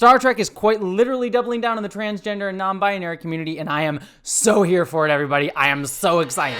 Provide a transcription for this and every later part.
Star Trek is quite literally doubling down on the transgender and non-binary community, and I am so here for it, everybody. I am so excited.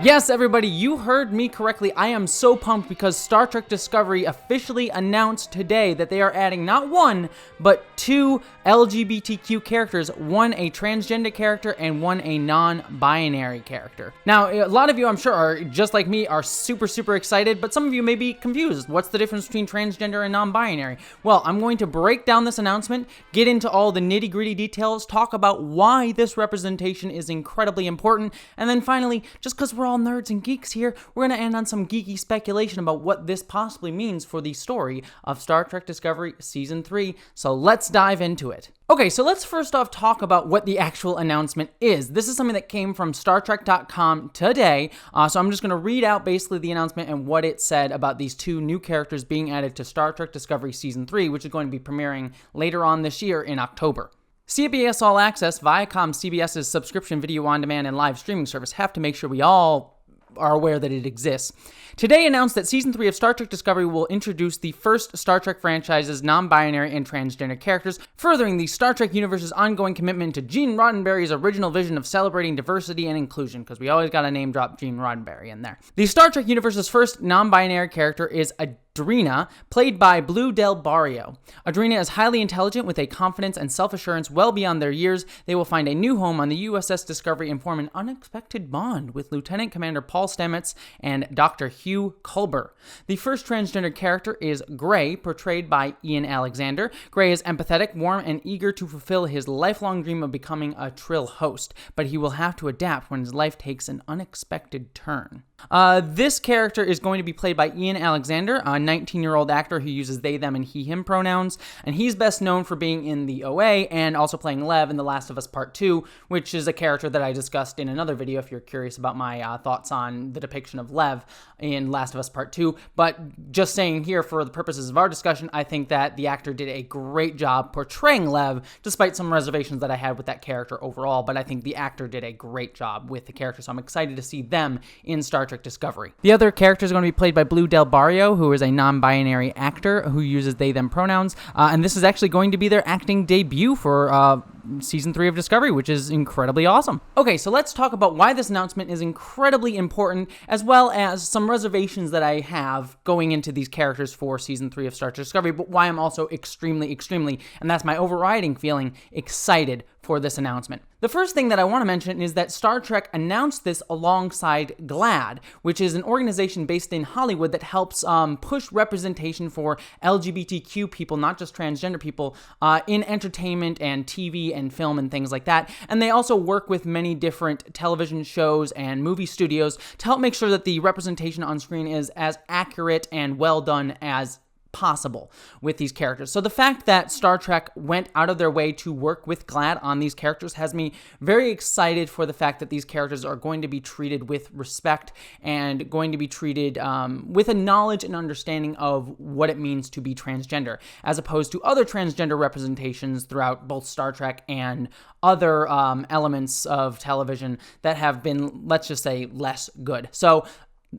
Yes, everybody, you heard me correctly. I am so pumped because Star Trek Discovery officially announced today that they are adding not one, but 2 LGBTQ characters, one a transgender character and one a non-binary character. Now, a lot of you, I'm sure, are just like me, are super excited, but some of you may be confused. What's the difference between transgender and non-binary? Well, I'm going to break down this announcement, get into all the nitty-gritty details, talk about why this representation is incredibly important, and then finally, just because we're all nerds and geeks here, we're going to end on some geeky speculation about what this possibly means for the story of Star Trek Discovery Season 3, so let's dive into it. Okay, so let's first off talk about what the actual announcement is. This is something that came from StarTrek.com today, so I'm just going to read out basically the announcement and what it said about these 2 new characters being added to Star Trek Discovery Season 3, which is going to be premiering later on this year in October. CBS All Access, Viacom, CBS's subscription video on demand and live streaming service have to make sure we all are aware that it exists. Today announced that Season 3 of Star Trek Discovery will introduce the first Star Trek franchise's non-binary and transgender characters, furthering the Star Trek universe's ongoing commitment to Gene Roddenberry's original vision of celebrating diversity and inclusion, because we always gotta name drop Gene Roddenberry in there. The Star Trek universe's first non-binary character is Adrena, played by Blue Del Barrio. Adrena is highly intelligent with a confidence and self-assurance well beyond their years. They will find a new home on the USS Discovery and form an unexpected bond with Lieutenant Commander Paul Stamets and Dr. Hugh Culber. The first transgender character is Gray, portrayed by Ian Alexander. Gray is empathetic, warm, and eager to fulfill his lifelong dream of becoming a Trill host, but he will have to adapt when his life takes an unexpected turn. This character is going to be played by Ian Alexander, a 19-year-old actor who uses they, them, and he, him pronouns, and he's best known for being in the OA and also playing Lev in The Last of Us Part 2, which is a character that I discussed in another video if you're curious about my thoughts on the depiction of Lev in Last of Us Part 2, but just saying here for the purposes of our discussion, I think that the actor did a great job portraying Lev, despite some reservations that I had with that character overall, but I think the actor did a great job with the character, so I'm excited to see them in Star Trek Discovery. The other character is going to be played by Blue Del Barrio, who is a non-binary actor who uses they, them pronouns, and this is actually going to be their acting debut for Season 3 of Discovery, which is incredibly awesome. Okay, so let's talk about why this announcement is incredibly important, as well as some reservations that I have going into these characters for Season 3 of Star Trek Discovery, but why I'm also extremely, and that's my overriding feeling, excited for this announcement. The first thing that I want to mention is that Star Trek announced this alongside GLAAD, which is an organization based in Hollywood that helps push representation for LGBTQ people, not just transgender people, in entertainment and TV and film and things like that. And they also work with many different television shows and movie studios to help make sure that the representation on screen is as accurate and well done as possible with these characters. So the fact that Star Trek went out of their way to work with GLAAD on these characters has me very excited for the fact that these characters are going to be treated with respect and going to be treated with a knowledge and understanding of what it means to be transgender, as opposed to other transgender representations throughout both Star Trek and other elements of television that have been, let's just say, less good. So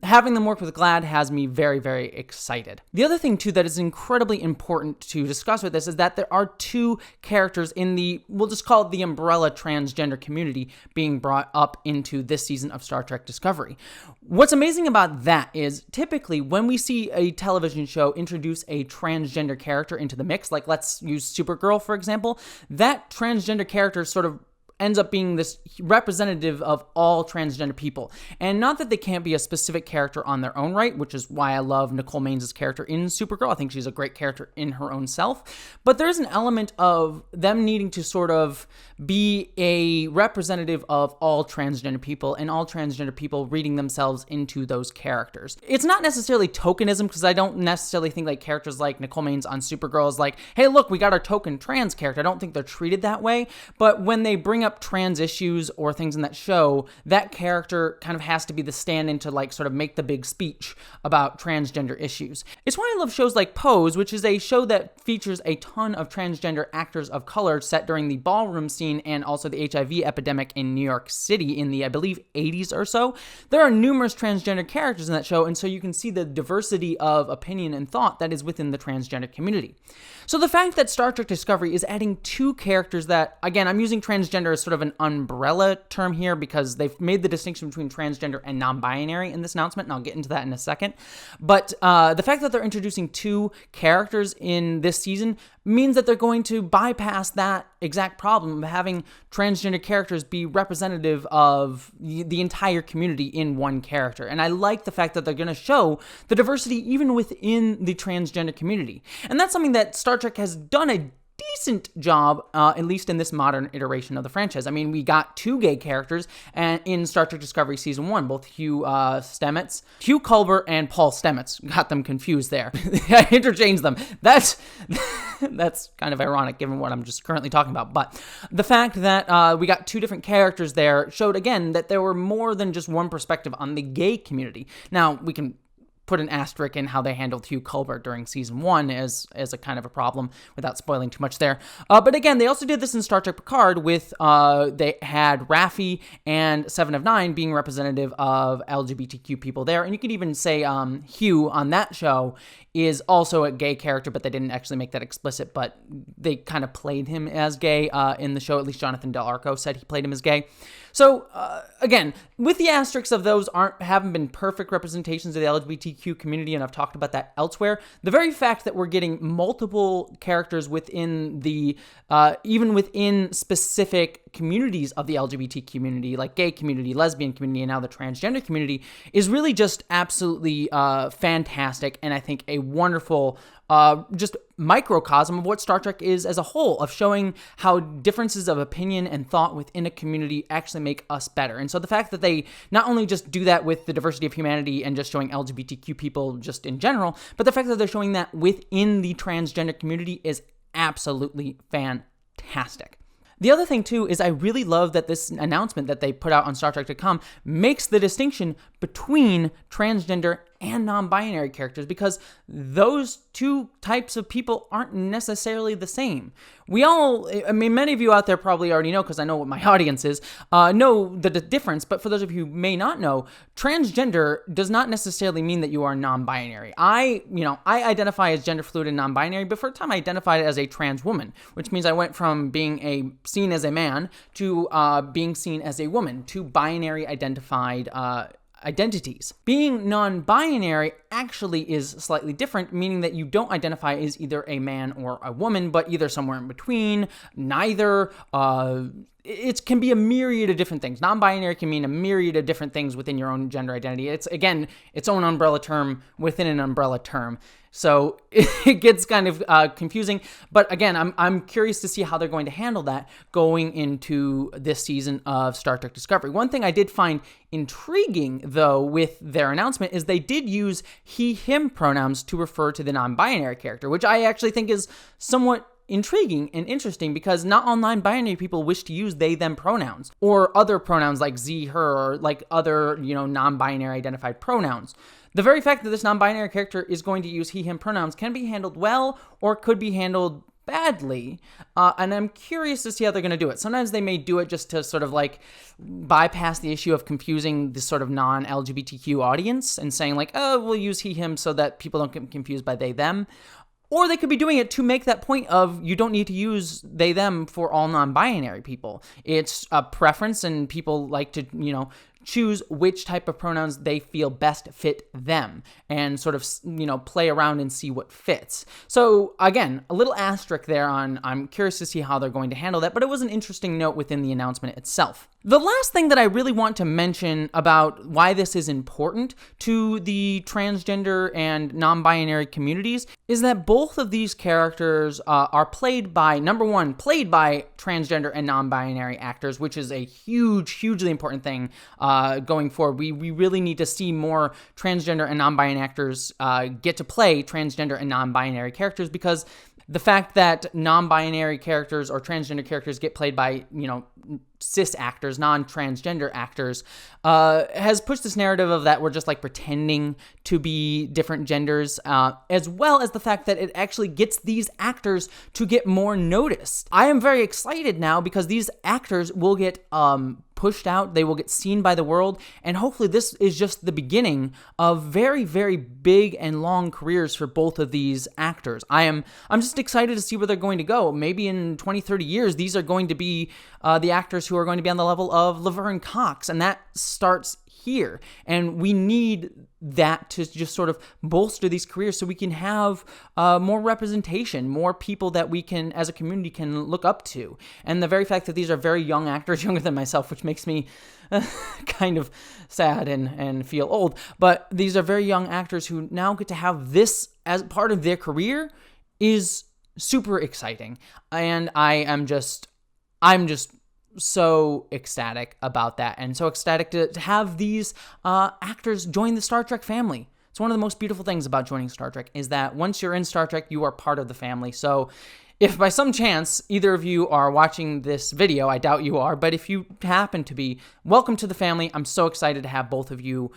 having them work with GLAAD has me very excited. The other thing, too, that is incredibly important to discuss with this is that there are 2 characters in the, we'll just call it the umbrella transgender community, being brought up into this season of Star Trek Discovery. What's amazing about that is typically when we see a television show introduce a transgender character into the mix, like let's use Supergirl, for example, that transgender character sort of ends up being this representative of all transgender people. And not that they can't be a specific character on their own right, which is why I love Nicole Maines' character in Supergirl. I think she's a great character in her own self. But there's an element of them needing to sort of be a representative of all transgender people and all transgender people reading themselves into those characters. It's not necessarily tokenism, because I don't necessarily think like characters like Nicole Maines on Supergirl is like, hey, look, we got our token trans character. I don't think they're treated that way. But when they bring up trans issues or things in that show, that character kind of has to be the stand-in to like sort of make the big speech about transgender issues. It's why I love shows like Pose, which is a show that features a ton of transgender actors of color set during the ballroom scene and also the HIV epidemic in New York City in the, I believe, 80s or so. There are numerous transgender characters in that show, and so you can see the diversity of opinion and thought that is within the transgender community. So the fact that Star Trek Discovery is adding two characters that, again, I'm using transgender as sort of an umbrella term here because they've made the distinction between transgender and non-binary in this announcement, and I'll get into that in a second. But the fact that they're introducing two characters in this season means that they're going to bypass that exact problem of having transgender characters be representative of the entire community in one character. And I like the fact that they're going to show the diversity even within the transgender community. And that's something that Star Trek has done a decent job, at least in this modern iteration of the franchise. I mean, we got two gay characters in Star Trek Discovery Season 1, both Hugh Culber and Paul Stamets. Got them confused there. I interchanged them. That's kind of ironic given what I'm just currently talking about. But the fact that we got two different characters there showed, again, that there were more than just one perspective on the gay community. Now, we can put an asterisk in how they handled Hugh Culber during Season 1 as a kind of a problem without spoiling too much there. But again, they also did this in Star Trek Picard with, they had Raffi and Seven of Nine being representative of LGBTQ people there. And you could even say Hugh on that show is also a gay character, but they didn't actually make that explicit, but they kind of played him as gay in the show. At least Jonathan Del Arco said he played him as gay. So, again, with the asterisks of those haven't been perfect representations of the LGBTQ community, and I've talked about that elsewhere, the very fact that we're getting multiple characters within the, even within specific communities of the LGBT community, like gay community, lesbian community, and now the transgender community, is really just absolutely fantastic, and I think a wonderful just microcosm of what Star Trek is as a whole, of showing how differences of opinion and thought within a community actually make us better. And so the fact that they not only just do that with the diversity of humanity and just showing LGBTQ people just in general, but the fact that they're showing that within the transgender community is absolutely fantastic. The other thing, too, is I really love that this announcement that they put out on StarTrek.com makes the distinction between transgender and non-binary characters, because those two types of people aren't necessarily the same. Many of you out there probably already know, because I know what my audience is, know the difference, but for those of you who may not know, transgender does not necessarily mean that you are non-binary. I identify as gender fluid and non-binary, but for a time I identified as a trans woman, which means I went from being seen as a man to being seen as a woman, two binary identified identities. Being non-binary actually is slightly different, meaning that you don't identify as either a man or a woman, but either somewhere in between, neither. It can be a myriad of different things. Non-binary can mean a myriad of different things within your own gender identity. It's, again, its own umbrella term within an umbrella term. So it gets kind of confusing. But again, I'm curious to see how they're going to handle that going into this season of Star Trek Discovery. One thing I did find intriguing, though, with their announcement is they did use he, him pronouns to refer to the non-binary character, which I actually think is somewhat intriguing and interesting, because not all non-binary people wish to use they, them pronouns, or other pronouns like z, her, or like other, non-binary identified pronouns. The very fact that this non-binary character is going to use he, him pronouns can be handled well, or could be handled badly, and I'm curious to see how they're going to do it. Sometimes they may do it just to sort of like bypass the issue of confusing this sort of non-LGBTQ audience and saying like, oh, we'll use he, him so that people don't get confused by they, them. Or they could be doing it to make that point of you don't need to use they, them for all non-binary people. It's a preference, and people like to, choose which type of pronouns they feel best fit them and sort of, play around and see what fits. So again, a little asterisk there on, I'm curious to see how they're going to handle that, but it was an interesting note within the announcement itself. The last thing that I really want to mention about why this is important to the transgender and non-binary communities is that both of these characters are played by transgender and non-binary actors, which is a hugely important thing going forward. We really need to see more transgender and non-binary actors get to play transgender and non-binary characters, because the fact that non-binary characters or transgender characters get played by, cis actors, non-transgender actors, has pushed this narrative of that we're just like pretending to be different genders, as well as the fact that it actually gets these actors to get more noticed. I am very excited now because these actors will get pushed out, they will get seen by the world, and hopefully this is just the beginning of very, very big and long careers for both of these actors. I'm just excited to see where they're going to go. Maybe in 20, 30 years, these are going to be the actors who are going to be on the level of Laverne Cox, and that starts here. And we need that to just sort of bolster these careers so we can have more representation, more people that we can, as a community, can look up to. And the very fact that these are very young actors, younger than myself, which makes me kind of sad and feel old, but these are very young actors who now get to have this as part of their career is super exciting. And I'm just so ecstatic about that, and so ecstatic to have these actors join the Star Trek family. It's one of the most beautiful things about joining Star Trek is that once you're in Star Trek, you are part of the family. So if by some chance either of you are watching this video, I doubt you are, but if you happen to be, welcome to the family. I'm so excited to have both of you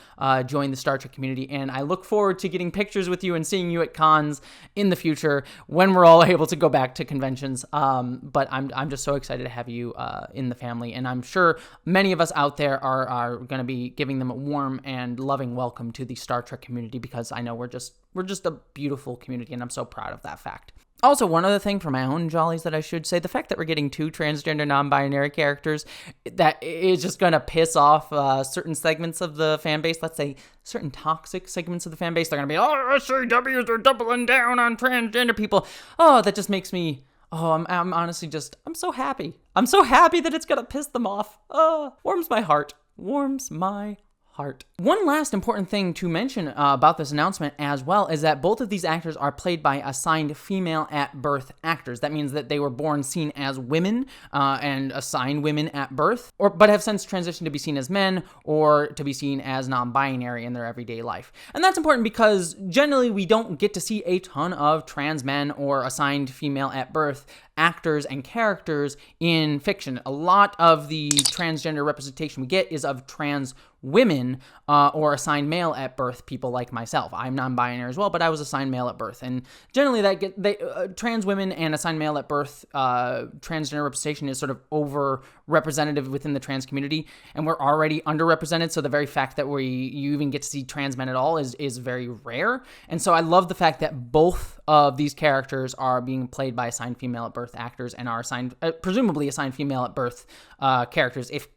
join the Star Trek community, and I look forward to getting pictures with you and seeing you at cons in the future when we're all able to go back to conventions. But I'm just so excited to have you in the family, and I'm sure many of us out there are going to be giving them a warm and loving welcome to the Star Trek community, because I know we're just a beautiful community, and I'm so proud of that fact. Also, one other thing for my own jollies that I should say, the fact that we're getting 2 transgender non-binary characters, that is just going to piss off certain segments of the fan base. Let's say certain toxic segments of the fan base. They're going to be, oh, SJWs are doubling down on transgender people. Oh, that just makes me, I'm honestly just, I'm so happy. I'm so happy that it's going to piss them off. Oh, warms my heart. Warms my heart. One last important thing to mention about this announcement as well is that both of these actors are played by assigned female at birth actors. That means that they were born seen as women and assigned women at birth, but have since transitioned to be seen as men or to be seen as non-binary in their everyday life. And that's important because generally we don't get to see a ton of trans men or assigned female at birth actors and characters in fiction. A lot of the transgender representation we get is of trans women or assigned male at birth people like myself. I'm non-binary as well, but I was assigned male at birth. And generally trans women and assigned male at birth transgender representation is sort of over-representative within the trans community, and we're already underrepresented, so the very fact that you even get to see trans men at all is very rare. And so I love the fact that both of these characters are being played by assigned female at birth actors and are assigned, presumably assigned female at birth characters, if,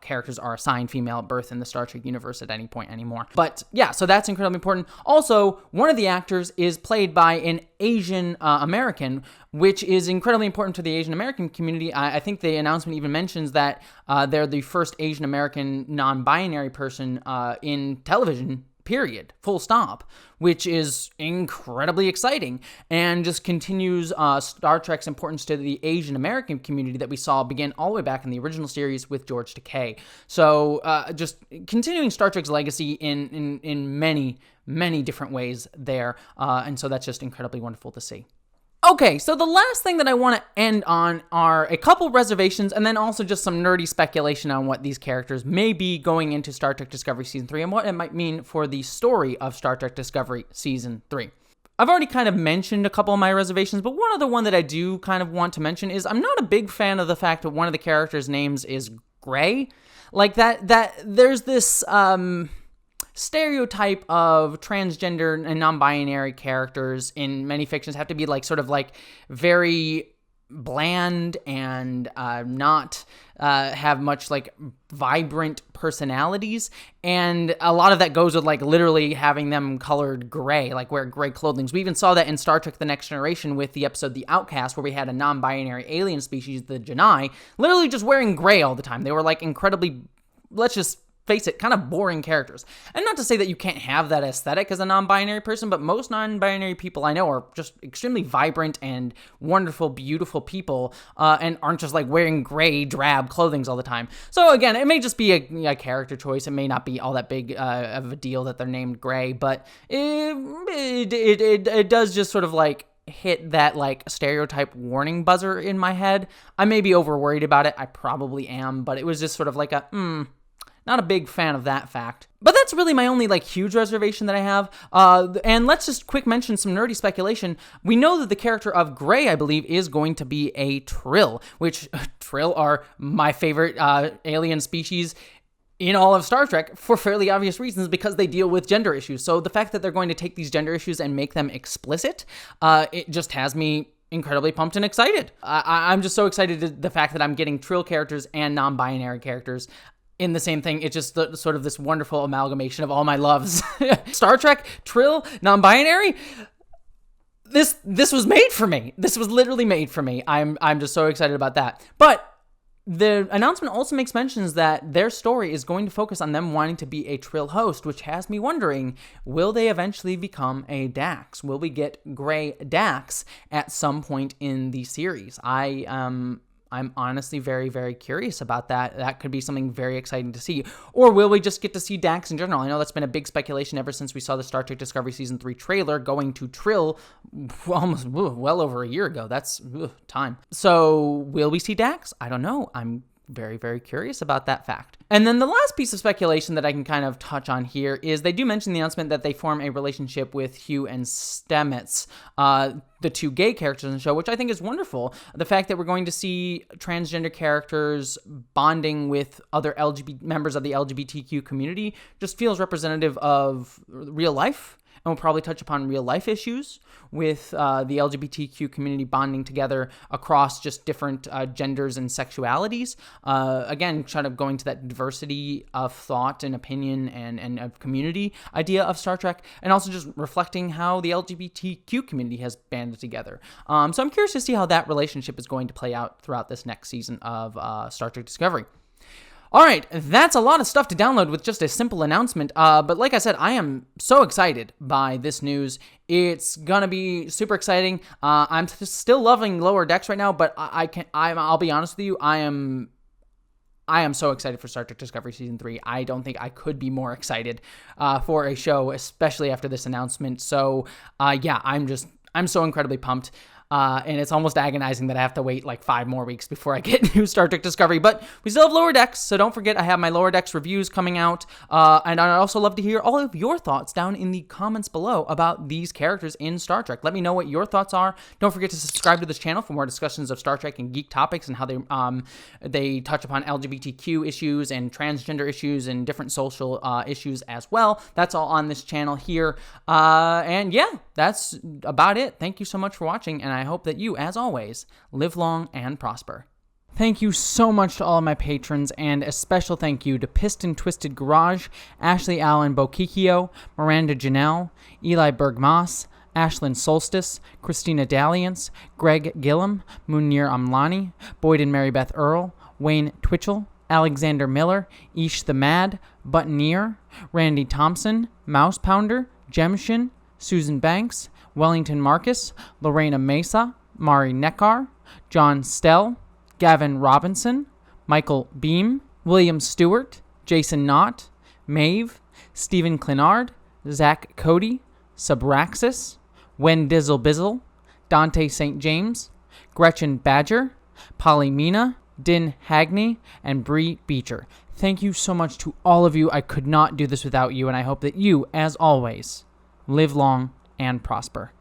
characters are assigned female at birth in the Star Trek universe at any point anymore. But yeah, so that's incredibly important. Also, one of the actors is played by an Asian American, which is incredibly important to the Asian American community. I think the announcement even mentions that they're the first Asian American non-binary person in television, period, full stop, which is incredibly exciting and just continues Star Trek's importance to the Asian American community that we saw begin all the way back in the original series with George Takei. So just continuing Star Trek's legacy in many, many different ways there, and so that's just incredibly wonderful to see. Okay, so the last thing that I want to end on are a couple reservations and then also just some nerdy speculation on what these characters may be going into Star Trek Discovery Season 3 and what it might mean for the story of Star Trek Discovery Season 3. I've already kind of mentioned a couple of my reservations, but one other one that I do kind of want to mention is I'm not a big fan of the fact that one of the characters' names is Gray. Like that there's this stereotype of transgender and non-binary characters in many fictions have to be sort of very bland and not have much vibrant personalities, and a lot of that goes with literally having them colored gray, wear gray clothing. We even saw that in Star Trek The Next Generation with the episode The Outcast, where we had a non-binary alien species, the Janai, literally just wearing gray all the time. They were incredibly, let's just face it, kind of boring characters. And not to say that you can't have that aesthetic as a non-binary person, but most non-binary people I know are just extremely vibrant and wonderful, beautiful people, and aren't just wearing gray, drab clothing all the time. So again, it may just be a character choice. It may not be all that big of a deal that they're named Gray, but it does just sort of hit that like stereotype warning buzzer in my head. I may be over worried about it. I probably am, but it was just sort of like not a big fan of that fact. But that's really my only like huge reservation that I have. And let's just quick mention some nerdy speculation. We know that the character of Gray, I believe, is going to be a Trill, which Trill are my favorite alien species in all of Star Trek for fairly obvious reasons, because they deal with gender issues. So the fact that they're going to take these gender issues and make them explicit, it just has me incredibly pumped and excited. I'm just so excited to the fact that I'm getting Trill characters and non-binary characters in the same thing. It's just sort of this wonderful amalgamation of all my loves. Star Trek, Trill, non-binary. This was made for me. This was literally made for me. I'm just so excited about that. But the announcement also makes mentions that their story is going to focus on them wanting to be a Trill host, which has me wondering, will they eventually become a Dax? Will we get Gray Dax at some point in the series? I'm honestly very, very curious about that. That could be something very exciting to see. Or will we just get to see Dax in general? I know that's been a big speculation ever since we saw the Star Trek Discovery Season 3 trailer going to Trill almost well over a year ago. That's time. So will we see Dax? I don't know. I'm very, very curious about that fact. And then the last piece of speculation that I can kind of touch on here is they do mention the announcement that they form a relationship with Hugh and Stamets, the two gay characters in the show, which I think is wonderful. The fact that we're going to see transgender characters bonding with other members of the LGBTQ community just feels representative of real life. And we'll probably touch upon real life issues with the LGBTQ community bonding together across just different genders and sexualities. Again, kind of going to that diversity of thought and opinion and of community idea of Star Trek, and also just reflecting how the LGBTQ community has banded together. So I'm curious to see how that relationship is going to play out throughout this next season of Star Trek Discovery. All right, that's a lot of stuff to download with just a simple announcement. But like I said, I am so excited by this news. It's gonna be super exciting. I'm still loving Lower Decks right now, but I'll be honest with you, I am so excited for Star Trek Discovery Season 3. I don't think I could be more excited for a show, especially after this announcement. So yeah, I'm so incredibly pumped. And it's almost agonizing that I have to wait like 5 more weeks before I get new Star Trek Discovery. But we still have Lower Decks, so don't forget I have my Lower Decks reviews coming out. And I'd also love to hear all of your thoughts down in the comments below about these characters in Star Trek. Let me know what your thoughts are. Don't forget to subscribe to this channel for more discussions of Star Trek and geek topics and how they touch upon LGBTQ issues and transgender issues and different social issues as well. That's all on this channel here. And yeah, that's about it. Thank you so much for watching, and I hope that you, as always, live long and prosper. Thank you so much to all of my patrons, and a special thank you to Piston Twisted Garage, Ashley Allen Bokikio, Miranda Janelle, Eli Bergmas, Ashlyn Solstice, Christina Dalliance, Greg Gillum, Munir Amlani, Boyd and Mary Beth Earl, Wayne Twitchell, Alexander Miller, Ish the Mad, Buttoneer, Randy Thompson, Mouse Pounder, Jemshin, Susan Banks, Wellington Marcus, Lorena Mesa, Mari Neckar, John Stell, Gavin Robinson, Michael Beam, William Stewart, Jason Knott, Maeve, Stephen Clinard, Zach Cody, Subraxis, Wen Dizzle Bizzle, Dante St. James, Gretchen Badger, Polly Mina, Din Hagney, and Bree Beecher. Thank you so much to all of you. I could not do this without you, and I hope that you, as always, live long and prosper.